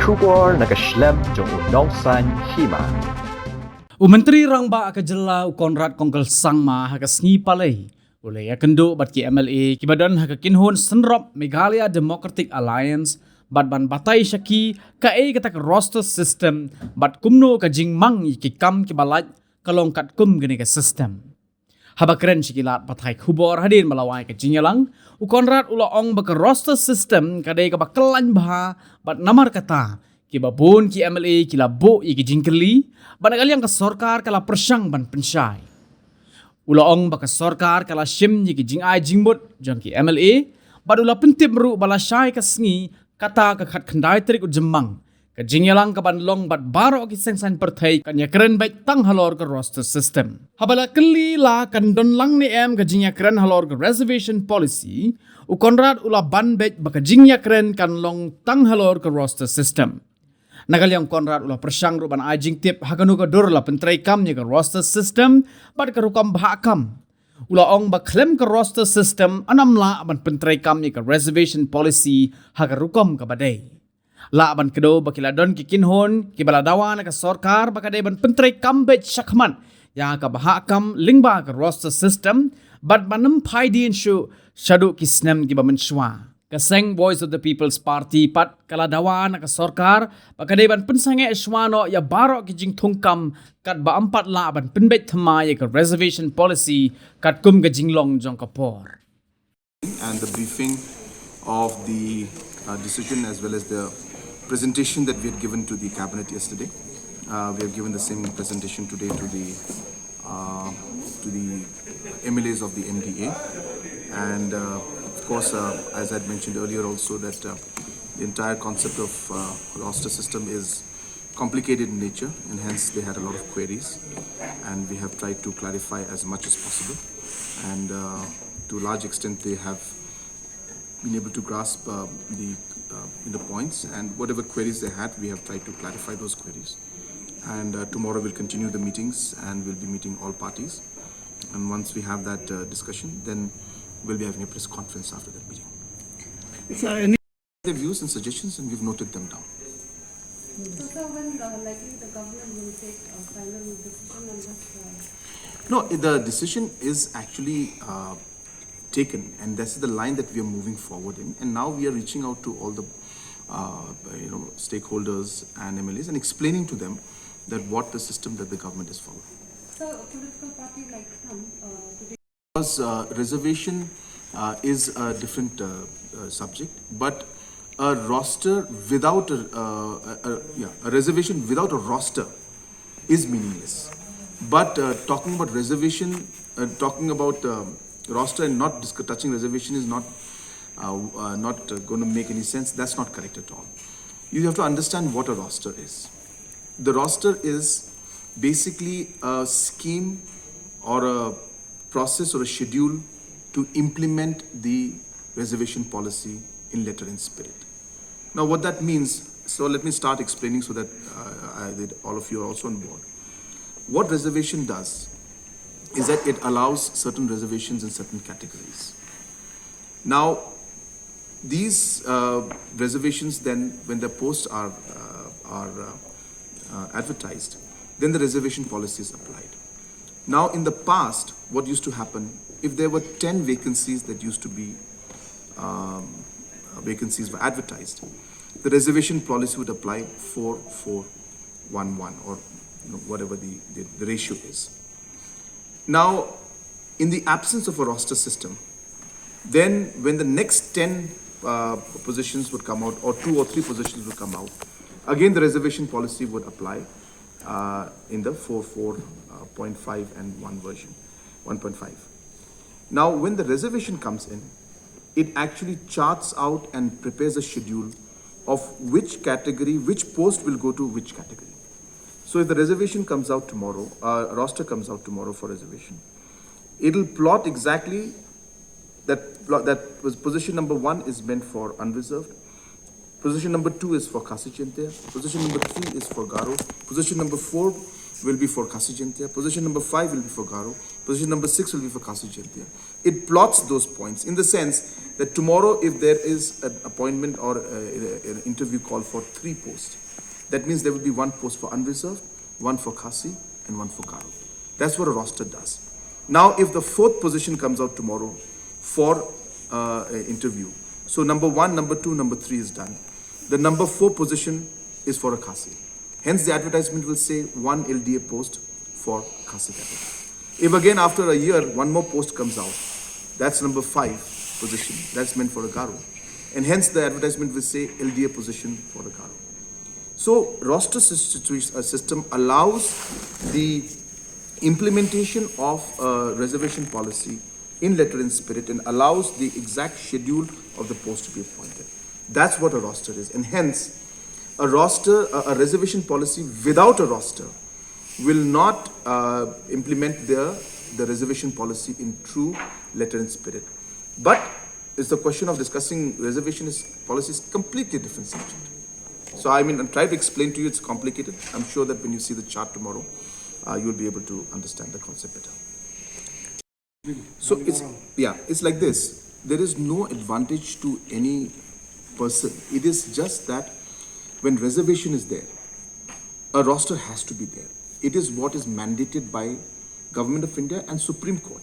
Shubor nakaslem jong unongsan Hima. Menteri Rangba akajela Conrad kongkel sangma hakasngi palai. Oleh akendo bat ki MLA kibadan hakakinhon senrop Meghalaya Democratic Alliance bat ban batai syaki ka katak roster system bat kumno ka jingmang ki kam ki balat kalongkat kum gene ka system. Habakren sikilat batai khubor hadin malawai ka jingalang Conrad ulaong baka roster system kadai ka bakalan bah bat namar kata ki babon ki MLA ki labo ki jingkeli banagalyang ka sorkar kala persyang ban pensyai. Ulaong baka sorkar kala shim ki jingay jingbot jang ki MLA badula pentip meru balashai ka sngi kata ka khat khandai trik jemang ka jingyalang ka banlong bat baro ki sengsan perthai Jingïakren Beit Tang Halor ka roster system. Habala keli la kan don lang ni ka Jingïakren Halor ka reservation policy Conrad ula ban Beit baka Jingïakren kan long Tang Halor ka roster system. Nagalyang Conrad ula persyang ruban ajing tip hakanu ka dur la pentrai kam ka roster system bat ka rukam bahakam. Ulaong ba klem ka roster system anam la ban pentrai kam ka reservation policy hakarukam ka badai. La ban kedo bakiladon kikinhon kibaladawa na ka sorkar bakadai ban pentrai kam bet syakman ya ka bahakam lingba ka roster system bat banam pai din shu shadu kisnem giba menshwa. Kaseng Voice of the People's Party pat kaladawa na ka sorkar bakadai ban pensange eswano ya baro ki jing thungkam kat ba ampat la ban penbet thamai ka reservation policy kat kum ka jinglong jong kapor. And the briefing of the decision as well as the presentation that we had given to the cabinet yesterday. We have given the same presentation today to the MLAs of the MDA, and of course, as I had mentioned earlier also, that the entire concept of roster system is complicated in nature, and hence they had a lot of queries, and we have tried to clarify as much as possible, and to a large extent they have been able to grasp the points, and whatever queries they had, we have tried to clarify those queries. And tomorrow we'll continue the meetings, and we'll be meeting all parties, and once we have that discussion, then we'll be having a press conference after that meeting. Their views and suggestions, and we've noted them down. So when likely the government will take a final decision on this? No, the decision is actually taken, and this is the line that we are moving forward in. And now we are reaching out to all the stakeholders and MLAs and explaining to them that what the system that the government is following. So a political party like Tang today. Because reservation is a different subject, but a roster without a reservation without a roster is meaningless. But talking about reservation, talking about roster and not touching reservation is not going to make any sense. That's not correct at all. You have to understand what a roster is. The roster is basically a scheme or a process or a schedule to implement the reservation policy in letter and spirit. Now what that means, so let me start explaining so that all of you are also on board. What reservation does is that it allows certain reservations in certain categories. Now these reservations then, when the posts are advertised, then the reservation policy is applied. Now in the past, what used to happen, if there were 10 vacancies that used to be vacancies were advertised, the reservation policy would apply 4-4-1-1 or whatever the ratio is. Now in the absence of a roster system, then when the next 10 positions would come out, or 2 or 3 positions would come out, again the reservation policy would apply in the 4-4.5 and 1 version, 1.5. Now when the reservation comes in, it actually charts out and prepares a schedule of which category, which post will go to which category. So if the reservation comes out tomorrow, roster comes out tomorrow for reservation, it'll plot exactly that was position number 1 is meant for unreserved, position number 2 is for Khasi-Chintia, position number 3 is for Garo, position number 4 will be for Khasi-Chintia, position number 5 will be for Garo, position number 6 will be for Khasi-Chintia. It plots those points in the sense that tomorrow if there is an appointment or an interview call for 3 posts, that means there will be 1 post for unreserved, 1 for Khasi and 1 for Garo. That's what a roster does. Now if the 4th position comes out tomorrow for an interview, so number 1, number 2, number 3 is done. The number 4 position is for a Khasi. Hence the advertisement will say 1 LDA post for Khasi category. If again after a year 1 more post comes out, that's number 5 position, that's meant for a Garo. And hence the advertisement will say LDA position for a Garo. So roster system allows the implementation of a reservation policy in letter and spirit and allows the exact schedule of the post to be appointed. That's what a roster is. And hence a roster, a reservation policy without a roster will not implement the reservation policy in true letter and spirit. But it's the question of discussing reservation policy is completely different subject. So I mean, I'm trying to explain to you, it's complicated. I'm sure that when you see the chart tomorrow, you'll be able to understand the concept better. So it's like this. There is no advantage to any person. It is just that when reservation is there, a roster has to be there. It is what is mandated by Government of India and Supreme Court.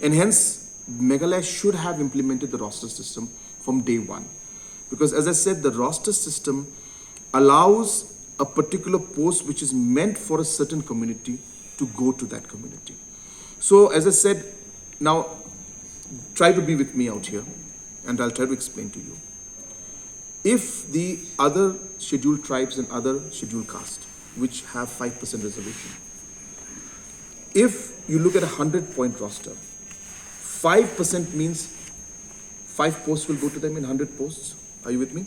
And hence, MLAs should have implemented the roster system from day 1. Because as I said, the roster system allows a particular post which is meant for a certain community to go to that community. So as I said, now try to be with me out here and I'll try to explain to you. If the other scheduled tribes and other scheduled castes which have 5% reservation, if you look at a 100-point roster, 5% means 5 posts will go to them in 100 posts. Are you with me?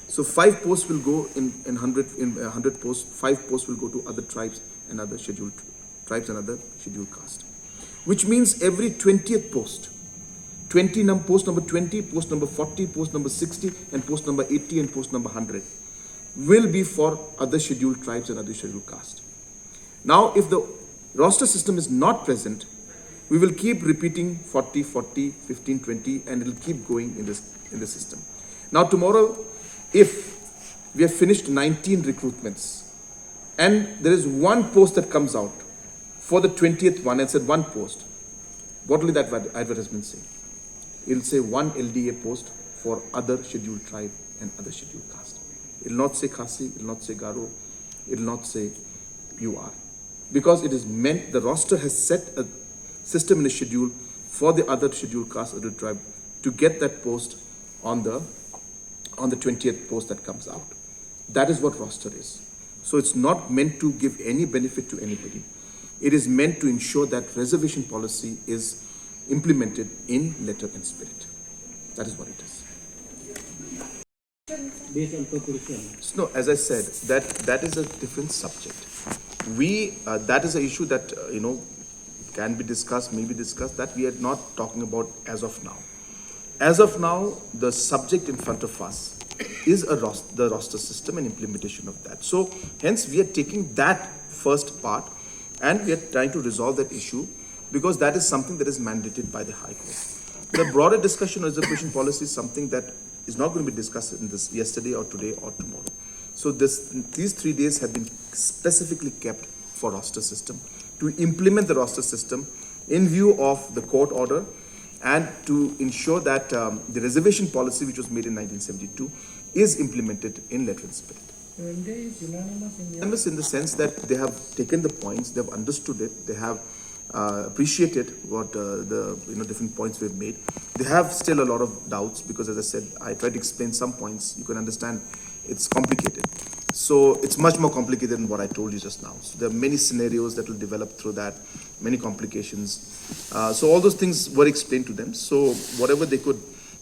So 5 posts will go in 100 posts, 5 posts will go to other tribes and other scheduled tribes and other scheduled caste. Which means every 20th post, post number 20, post number 40, post number 60, and post number 80 and post number 100 will be for other scheduled tribes and other scheduled caste. Now, if the roster system is not present, we will keep repeating 40, 40, 15, 20, and it will keep going in the system. Now, tomorrow, if we have finished 19 recruitments and there is 1 post that comes out for the 20th one and said 1 post, what will that advertisement say? It will say 1 LDA post for other scheduled tribe and other scheduled caste. It will not say Khasi, it will not say Garo, it will not say UR. Because it is meant, the roster has set a system and a schedule for the other scheduled caste, other tribe to get that post on the 20th post that comes out. That is what roster is. So it's not meant to give any benefit to anybody. It is meant to ensure that reservation policy is implemented in letter and spirit. That is what it is. No, as I said, that is a different subject. That is an issue that can be discussed, may be discussed, that we are not talking about as of now. As of now, the subject in front of us is the roster system and implementation of that. So hence we are taking that first part and we are trying to resolve that issue because that is something that is mandated by the High Court. The broader discussion on reservation policy is something that is not going to be discussed in this yesterday or today or tomorrow. So these 3 days have been specifically kept for roster system to implement the roster system in view of the court order and to ensure that the reservation policy which was made in 1972 is implemented in letter and spirit. Unanimous in the sense that they have taken the points, they have understood it, they have appreciated what the different points we've made. They have still a lot of doubts because, as I said, I tried to explain some points. You can understand it's complicated. So it's much more complicated than what I told you just now. So there are many scenarios that will develop through that, many complications. So all those things were explained to them. So whatever they could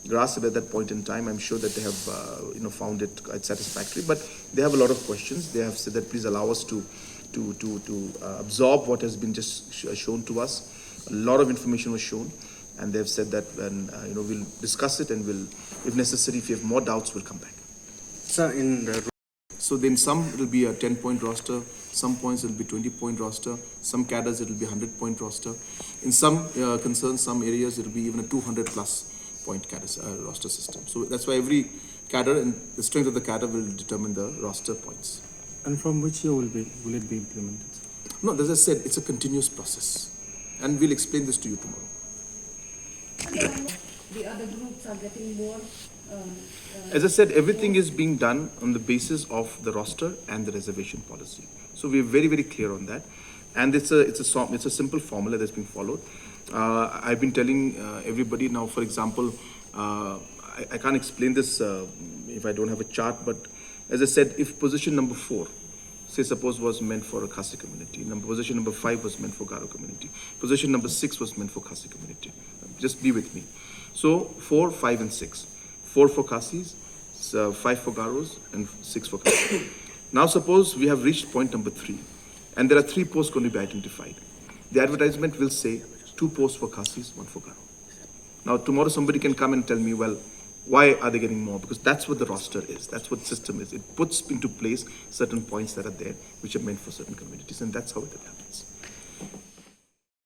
grasp at that point in time, I'm sure that they have found it quite satisfactory. But they have a lot of questions. They have said that please allow us to absorb what has been just shown to us. A lot of information was shown, and they've said that when we'll discuss it and we'll, if necessary, if you have more doubts, we'll come back. Sir, So then some it'll be a 10-point roster, some points it'll be 20-point roster, some cadres it'll be 100-point roster. In some concerns, some areas it'll be even a 200+ 6-point roster system. So that's why every cadre and the strength of the cadre will determine the roster points. And from which year will it be implemented? No, as I said, it's a continuous process, and we'll explain this to you tomorrow. The other groups are getting more. As I said, everything is being done on the basis of the roster and the reservation policy. So we're very, very clear on that, and it's a simple formula that's being followed. I've been telling everybody now. For example, I can't explain this if I don't have a chart. But as I said, if position number 4, say suppose was meant for a Khasi community, position number 5 was meant for Garo community, position number 6 was meant for Khasi community. Just be with me. So 4, 5, and 6. 4 for Khasis, 5 for Garos, and 6 for Khasis. Now suppose we have reached point number 3, and there are 3 posts going to be identified. The advertisement will say 2 posts for Khasis, 1 for Garo. Now tomorrow somebody can come and tell me, well, why are they getting more? Because that's what the roster is. That's what the system is. It puts into place certain points that are there, which are meant for certain communities, and that's how it happens.